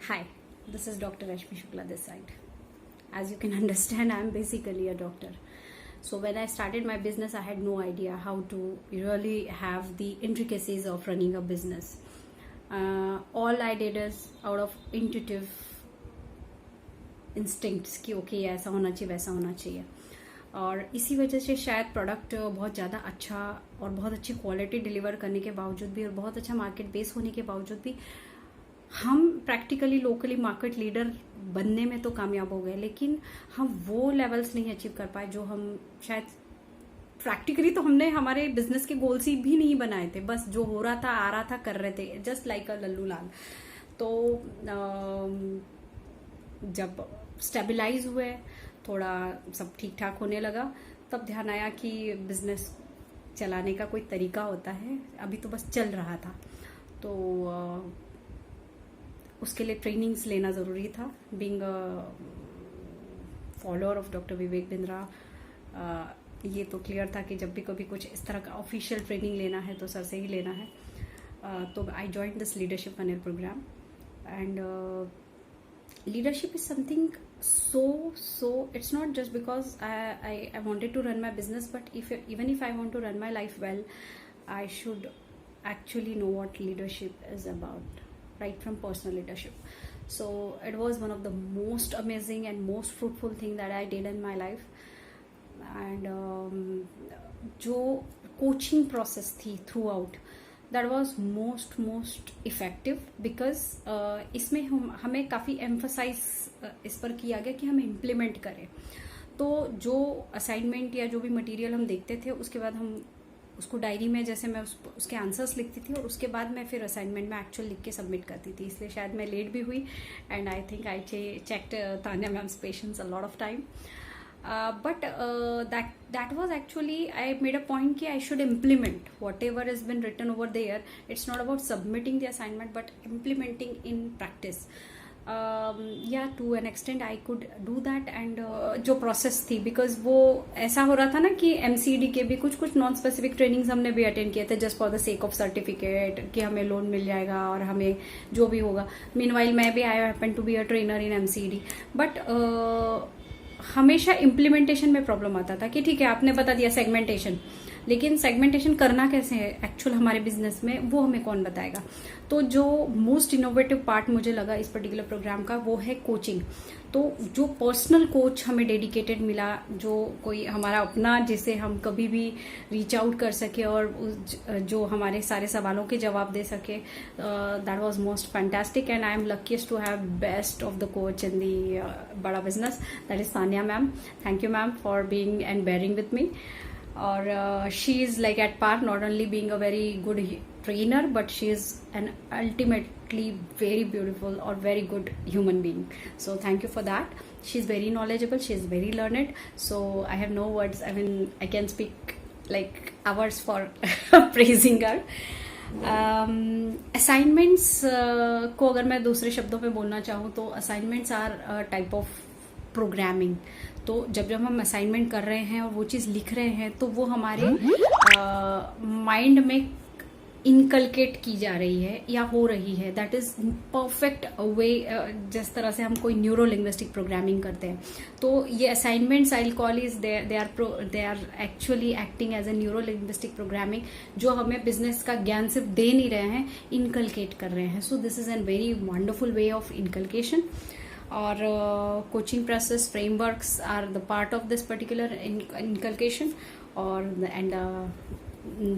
Hi, this is Dr. Rashmi Shukla this side. As you can understand, I am basically a doctor. So when I started my business, I had no idea how to really have the intricacies of running a business. All I did is out of intuitive instincts कि okay ऐसा होना चाहिए वैसा होना चाहिए, और इसी वजह से शायद प्रोडक्ट बहुत ज़्यादा अच्छा और बहुत अच्छी क्वालिटी डिलीवर करने के बावजूद भी और बहुत अच्छा मार्केट बेस होने के बावजूद भी हम प्रैक्टिकली लोकली मार्केट लीडर बनने में तो कामयाब हो गए, लेकिन हम वो लेवल्स नहीं अचीव कर पाए जो हम शायद प्रैक्टिकली तो हमने हमारे बिजनेस के गोल्स ही भी नहीं बनाए थे, बस जो हो रहा था आ रहा था कर रहे थे, जस्ट लाइक अ लल्लू लाल। तो जब स्टेबलाइज हुए, थोड़ा सब ठीक ठाक होने लगा, तब ध्यान आया कि बिजनेस चलाने का कोई तरीका होता है। अभी तो बस चल रहा था, तो उसके लिए ट्रेनिंग्स लेना ज़रूरी था। Being follower of doctor Vivek Bindra, ये तो क्लियर था कि जब भी कभी कुछ इस तरह का ऑफिशियल ट्रेनिंग लेना है तो सर से ही लेना है। तो I joined this leadership funnel program, and leadership is something so it's not just because I wanted to run my business, but even if I want to run my life well, I should actually know what leadership is about, right from personal leadership. So it was one of the most amazing and most fruitful thing that I did in my life. And जो coaching process थी throughout, that was most effective, because इसमें हमें काफ़ी emphasise इस पर किया गया कि हम इम्प्लीमेंट करें। तो जो असाइनमेंट या जो भी मटेरियल हम देखते थे, उसके बाद हम उसको डायरी में जैसे मैं उसके आंसर्स लिखती थी, और उसके बाद मैं फिर असाइनमेंट में एक्चुअल लिख के सबमिट करती थी। इसलिए शायद मैं लेट भी हुई, and I think I checked Tanya ma'am's patience a lot of time. But that was actually, I made a point कि I should implement whatever has been written over there. It's not about submitting the assignment, but implementing in practice. Yeah, to an extent I could do that. And जो process थी, because वो ऐसा हो रहा था ना कि MCD के भी कुछ नॉन स्पेसिफिक ट्रेनिंग्स हमने भी अटेंड किए थे, just for the sake of certificate कि हमें लोन मिल जाएगा और हमें जो भी होगा. मीनवाइल मैं भी I happen to be a trainer in MCD, but हमेशा इम्प्लीमेंटेशन में प्रॉब्लम आता था कि ठीक है आपने बता दिया सेगमेंटेशन, लेकिन सेगमेंटेशन करना कैसे है एक्चुअल हमारे बिजनेस में, वो हमें कौन बताएगा. तो जो मोस्ट इनोवेटिव पार्ट मुझे लगा इस पर्टिकुलर प्रोग्राम का, वो है कोचिंग. तो जो पर्सनल कोच हमें डेडिकेटेड मिला, जो कोई हमारा अपना, जिसे हम कभी भी रीच आउट कर सके और जो हमारे सारे सवालों के जवाब दे सके, that was most fantastic. And I am luckiest to have best of the coach in the बड़ा business, that is Tanya ma'am. Thank you ma'am for being and bearing with me. Or she is like at par, not only being a very good trainer, but she is an ultimately very beautiful or very good human being. So thank you for that. She is very knowledgeable, she is very learned, so I have no words. I mean, I can speak like hours for praising her. Assignments को अगर मैं दूसरे शब्दों में बोलना चाहूँ तो assignments are a type of programming. तो जब हम असाइनमेंट कर रहे हैं और वो चीज़ लिख रहे हैं, तो वो हमारे माइंड में इनकलकेट की जा रही है या हो रही है. दैट इज परफेक्ट वे, जिस तरह से हम कोई न्यूरो लिंग्विस्टिक प्रोग्रामिंग करते हैं. तो ये assignments I call is they are actually acting as a neuro linguistic programming, जो हमें बिजनेस का ज्ञान सिर्फ दे नहीं रहे हैं, इनकलकेट कर रहे हैं. So this is an very wonderful way of inculcation. Or coaching process frameworks are the part of this particular inculcation. And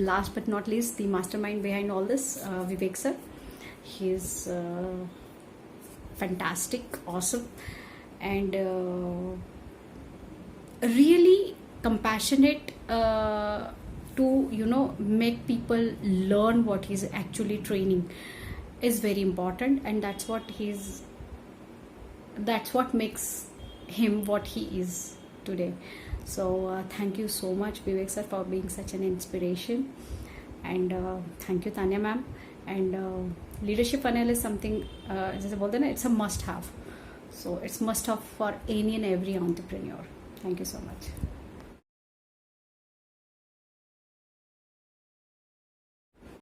last but not least, the mastermind behind all this, Vivek sir. He is fantastic, awesome, and really compassionate to make people learn what he's actually training is very important, and that's what makes him what he is today. So thank you so much Vivek sir for being such an inspiration, and thank you Tanya ma'am. And leadership funnel is something जैसे बोलते हैं ना, it's a must have. So it's must have for any and every entrepreneur. Thank you so much.